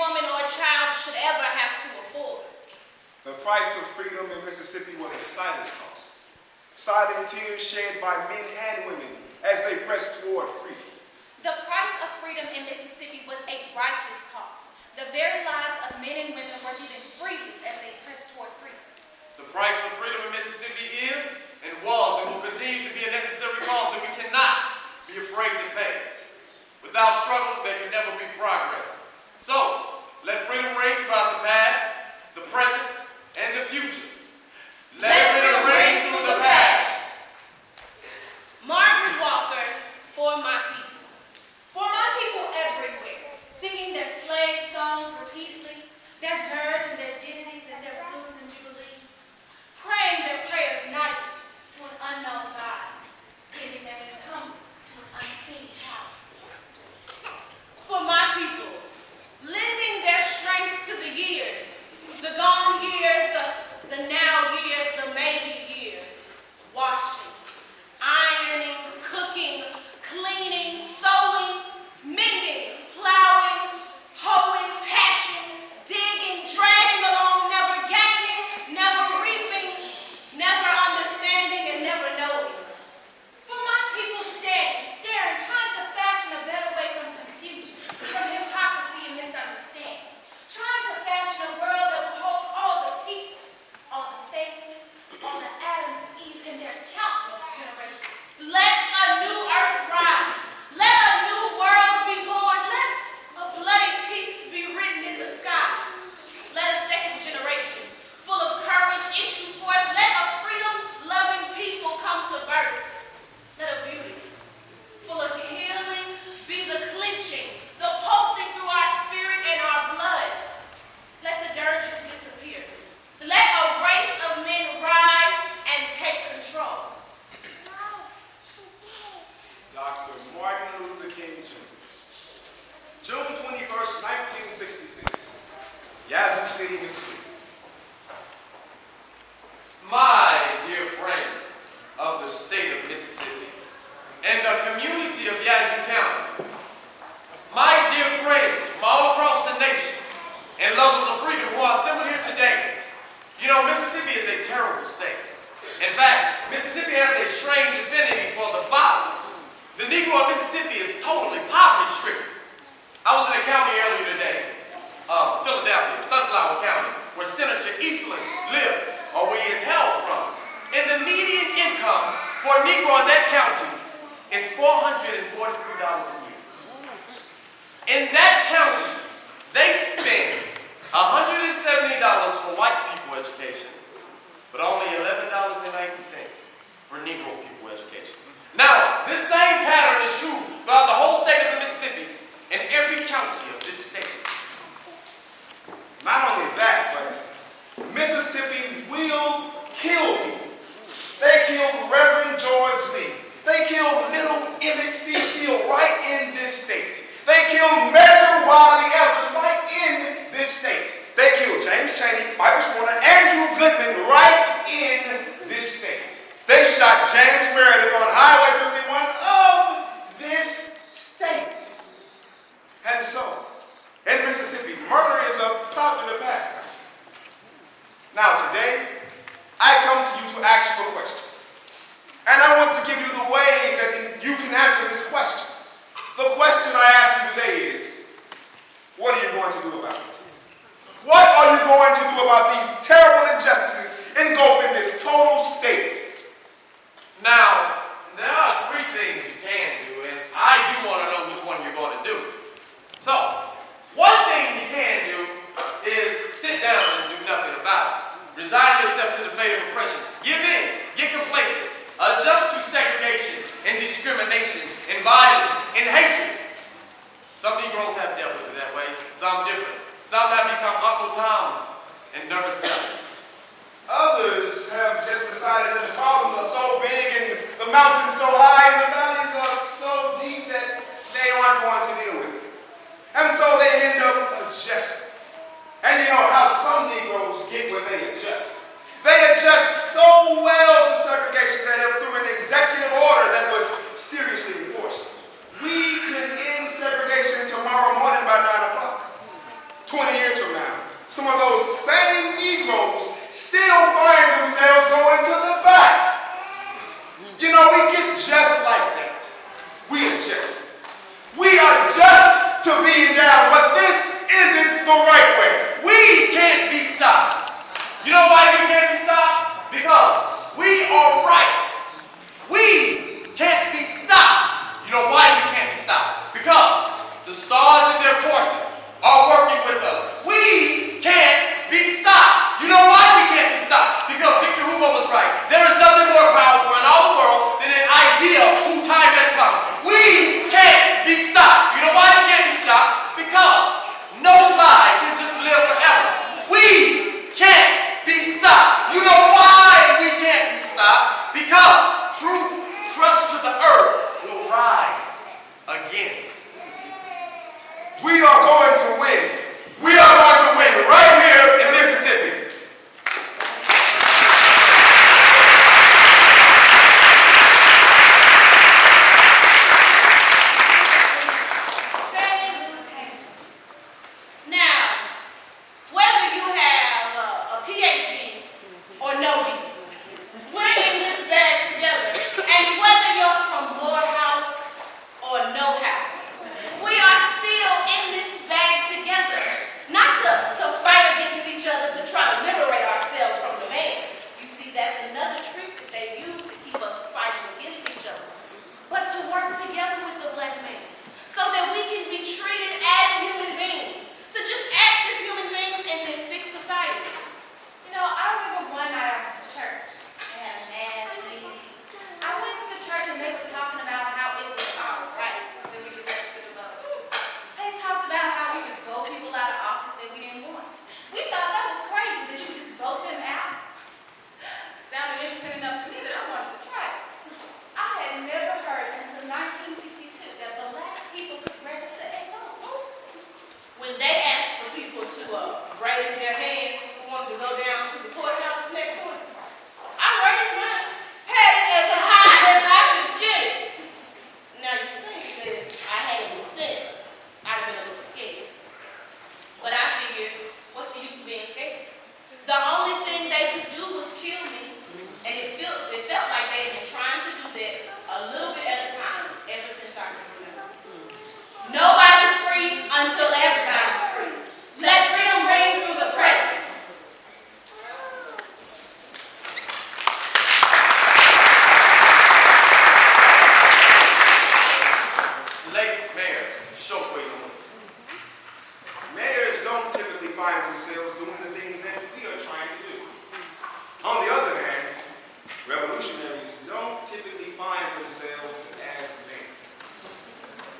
woman or child should ever have to afford. The price of freedom in Mississippi was a silent cost. Silent tears shed by men and women as they pressed toward freedom. The price of freedom in Mississippi was a righteous cost. The very lives of men and women were given freely as they pressed toward freedom. The price of freedom in Mississippi is, and was, and will continue to be a necessary cost that we cannot be afraid to pay. Without struggle, there can never be progress. So, let freedom reign throughout the past, the present, and the future. Let freedom reign through the past. Margaret Walker, for my people. For my people everywhere, singing their slave songs repeatedly, their dirge and their ditties and their blues and jubilees, praying their prayers nightly to an unknown God, giving them Ensemble to an unseen power. For my people, lending their strength to the years, the gone years, the now years, the maybe years, washing, ironing, cooking, cleaning, sewing, mending, plowing, hoeing, patching, digging, dragging along, never gaining, never reaping, never understanding, and never knowing. For my people standing, staring, trying to fashion a better way from confusion, from hypocrisy and misunderstanding, trying to fashion a world that will hold all the people, all the faces, all the Adams and Eves in their countless generations. Let a new earth rise. Let a new world be born. Let a bloody peace be written in the sky. Let a second generation, full of courage, issue forth. Let a freedom-loving people come to birth. Let a beauty, full of healing, be the clenching, the pulsing through our spirit and our blood. Let the dirges disappear. Let a race of men rise and take control. Dr. Martin Luther King Jr. June 21st, 1966, Yazoo City, Mississippi. My dear friends of the state of Mississippi and the community of Yazoo County, my dear friends from all across the nation and lovers of freedom who are assembled here today, you know, Mississippi is a terrible state. In fact, Mississippi has a strange affinity for the violent. The Negro of Mississippi is totally poverty-stricken. I was in a county earlier today, Philadelphia, Sunflower County, where Senator Eastland lives, or where he is hailed from. And the median income for a Negro in that county is $443 a year. In that county, they spend $170 for white people education, but only $11.90 for Negro people education. Now, this same pattern is true throughout the whole state of Mississippi and every county of this state. Not only that, but Mississippi will kill people. They killed Reverend George Lee. They killed little Emmett C. Till right in this state. They killed Major Wiley Evers right in this state. They killed James Chaney, Michael Warner, Andrew Goodman right in this state. They shot James Meredith on Highway 51 of this state. And so, in Mississippi, murder is a popular pastime. Now today, I come to you to ask you a question. And I want to give you the ways that you can answer this question. The question I ask you today is, what are you going to do about it? What are you going to do about these terrible injustices engulfing this total state? Now, there are three things you can do, and I do want to know which one you're going to do. So, one thing you can do is sit down and do nothing about it. Resign yourself to the fate of oppression. Give in. Get complacent. Adjust to segregation and discrimination and violence and hatred. Some Negroes have dealt with it that way. Some different. Some have become Uncle Toms and nervous Nellies. Others have just decided that the problems are so big and the mountains so high and the valleys are so deep that they aren't going to deal with it. And so they end up adjusting. And you know how some Negroes get when they adjust. They adjust so well to segregation that if through an executive order that was seriously enforced, we could end segregation tomorrow morning by 9 o'clock. 20 years from now, some of those same Negroes still find themselves going to the back. You know, we get just like that. We adjust. We adjust to being down, but this isn't the right way. We can't be stopped. You know why we can't be stopped? Because we are right. We can't be stopped. You know why we can't be stopped? Because the stars in their courses are working with us. We can't be stopped. You know why we can't be stopped? Because Victor Hugo was right. There is nothing more powerful in all the world than an idea whose time has come. We can't be stopped. You know why we can't be stopped? Because no lie can just live forever. We can't be stopped. You know why we can't be stopped? Because truth crushed to the earth will rise again. We are going to win. We are going to win right here in Mississippi. Now, whether you have a PhD or no B, we're in this bag together. And whether you're from Morehouse or no house, we are still in this bag together. Not to fight against each other to try to liberate ourselves from the man. You see, that's another trick that they use to keep us fighting against each other. But to work together with the black man so that we can be treated as human beings. To just act as human beings in this sick society. You know, I remember one night after church, they had a mass meeting. I went to the church and they were talking about how it was all right that we could go to the vote. They talked about how we could vote people out of office that we didn't want. We thought that was crazy, that you just vote them out. It sounded interesting enough to me that I wanted to try it. I had never heard until 1962 that black people could register and vote. When they asked for people to raise their hand who wanted to go down to the courthouse next morning, I raised mine, had it as high as I could get it. Now you think that I had any sense, I'd have been a little scared. But I figured, what's the use of being scared? The only thing they could do was kill me, and it felt like they had been trying to do that a little bit at a time ever since I could remember. Nobody's free until everybody's free. Let freedom ring through the present. Late Mayor Chokwe Antar. Mayors don't typically find themselves doing the things that we are trying to do. On the other hand, revolutionaries don't typically find themselves as mayors.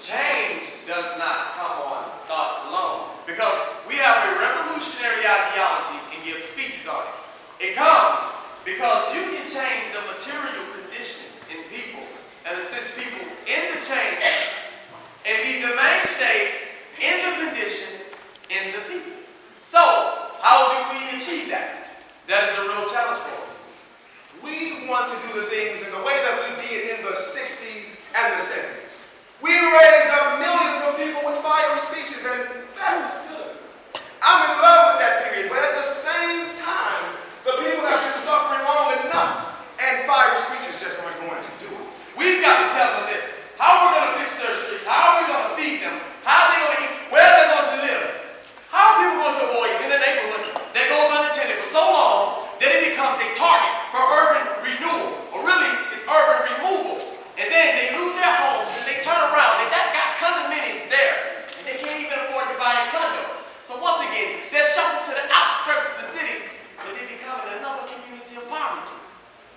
Change does not come on thoughts alone, because we have a revolutionary ideology and give speeches on it. It comes because you can change the material condition in people and assist people in the change and be the mainstay in the condition in the people. So, how do we achieve that? That is a real challenge for us. We want to do the things in the way that we did in the 60s and the 70s. We raised up millions of people with fiery speeches, and that was good. I'm in love with that period, but at the same time, the people have been suffering long enough, and fiery speeches just aren't going to do it. We've got to tell them this. How are we going to fix their streets? How are we going to feed them? How are they going to eat? Where are they going to live? How are people going to avoid in a neighborhood that goes unattended for so long that it becomes a target for urban renewal, or really it's urban removal? And then they lose their homes and they turn around. They got condominiums there, and they can't even afford to buy a condo. So once again, they're shuffled to the outskirts of the city, but they become in another community of poverty,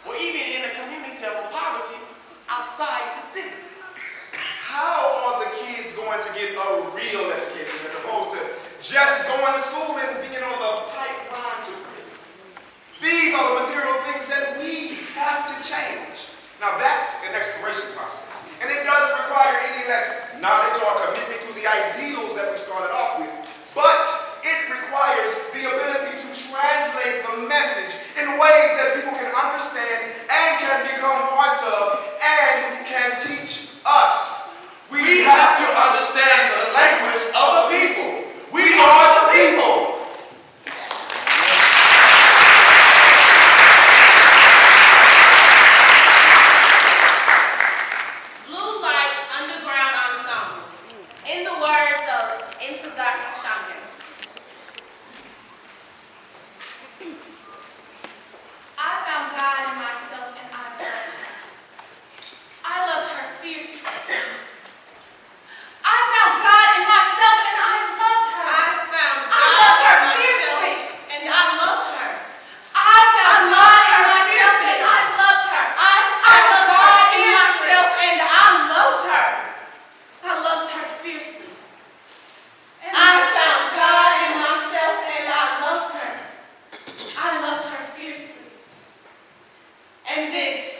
or even in a community of poverty outside the city. How are the kids going to get a real education as opposed to just going to school and being on the pipeline to prison? These are the material things that we have to change. Now that's an exploration process, and it doesn't require any less knowledge or commitment to the ideals that we started off with, but it requires the ability to translate the message in ways that people can understand and can become parts of and can teach us. We have to understand the language of the people. We are the people. and this